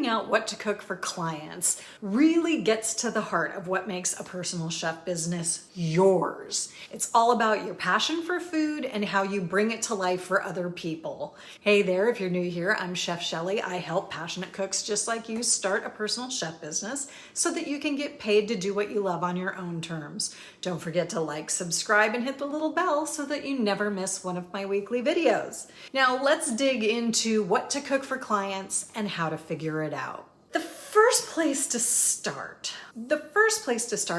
figuring out what to cook for clients really gets to the heart of what makes a personal chef business yours. It's all about your passion for food and how you bring it to life for other people. Hey there, if you're new here, I'm Chef Shelly. I help passionate cooks just like you start a personal chef business so that you can get paid to do what you love on your own terms. Don't forget to like, subscribe, and hit the little bell so that you never miss one of my weekly videos. Now let's dig into what to cook for clients and how to figure it out. The first place to start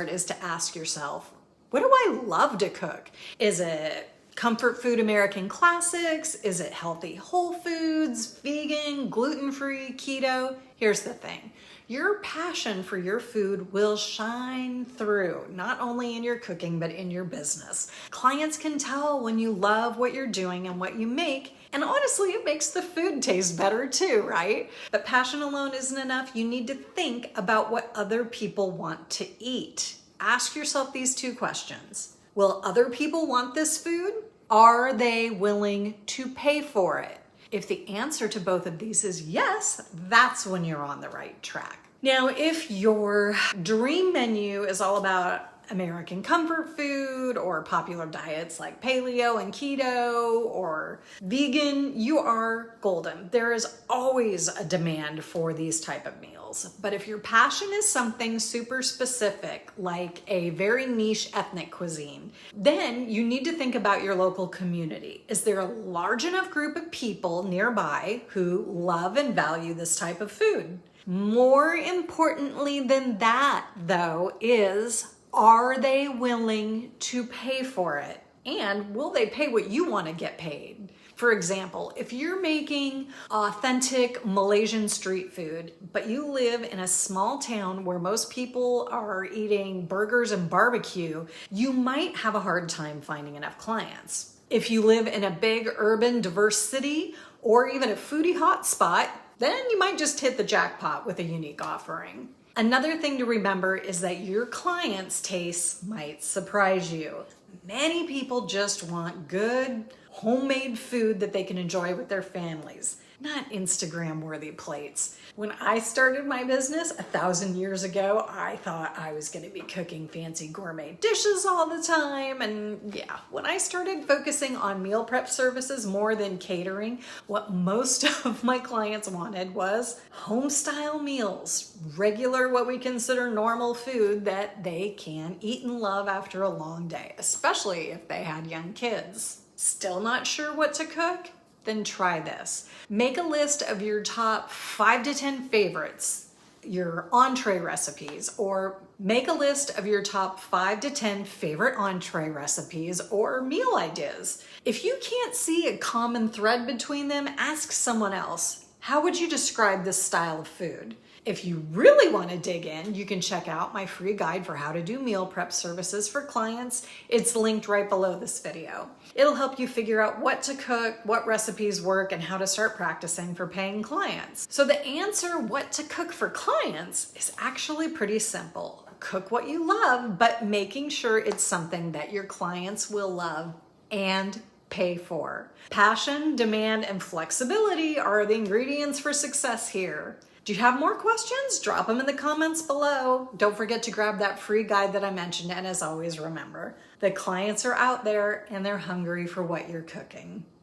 is to ask yourself, what do I love to cook? Is it comfort food American classics? Is it healthy whole foods, vegan, gluten-free, keto? Here's the thing. Your passion for your food will shine through, not only in your cooking, but in your business. Clients can tell when you love what you're doing and what you make, and honestly, it makes the food taste better too, right? But passion alone isn't enough. You need to think about what other people want to eat. Ask yourself these two questions. Will other people want this food? Are they willing to pay for it? If the answer to both of these is yes, that's when you're on the right track. Now, if your dream menu is all about American comfort food or popular diets like paleo and keto or vegan, you are golden. There is always a demand for these type of meals. But if your passion is something super specific, like a very niche ethnic cuisine, then you need to think about your local community. Is there a large enough group of people nearby who love and value this type of food? More importantly than that, though, is are they willing to pay for it? And will they pay what you want to get paid? For example, if you're making authentic Malaysian street food, but you live in a small town where most people are eating burgers and barbecue, you might have a hard time finding enough clients. If you live in a big urban diverse city or even a foodie hotspot, then you might just hit the jackpot with a unique offering. Another thing to remember is that your clients' tastes might surprise you. Many people just want good, homemade food that they can enjoy with their families, not Instagram-worthy plates. When I started my business 1,000 years ago, I thought I was gonna be cooking fancy gourmet dishes all the time. And yeah, when I started focusing on meal prep services more than catering, what most of my clients wanted was home-style meals, regular, what we consider normal food that they can eat and love after a long day, especially if they had young kids. Still not sure what to cook? Then try this. Make a list of your top 5 to 10 favorites, your entree recipes, or make a list of your top 5 to 10 favorite entree recipes or meal ideas. If you can't see a common thread between them, ask someone else. How would you describe this style of food? If you really want to dig in, you can check out my free guide for how to do meal prep services for clients. It's linked right below this video. It'll help you figure out what to cook, what recipes work, and how to start practicing for paying clients. So the answer, what to cook for clients, is actually pretty simple. Cook what you love, but making sure it's something that your clients will love and pay for. Passion, demand, and flexibility are the ingredients for success here. Do you have more questions? Drop them in the comments below. Don't forget to grab that free guide that I mentioned. And as always, remember, the clients are out there and they're hungry for what you're cooking.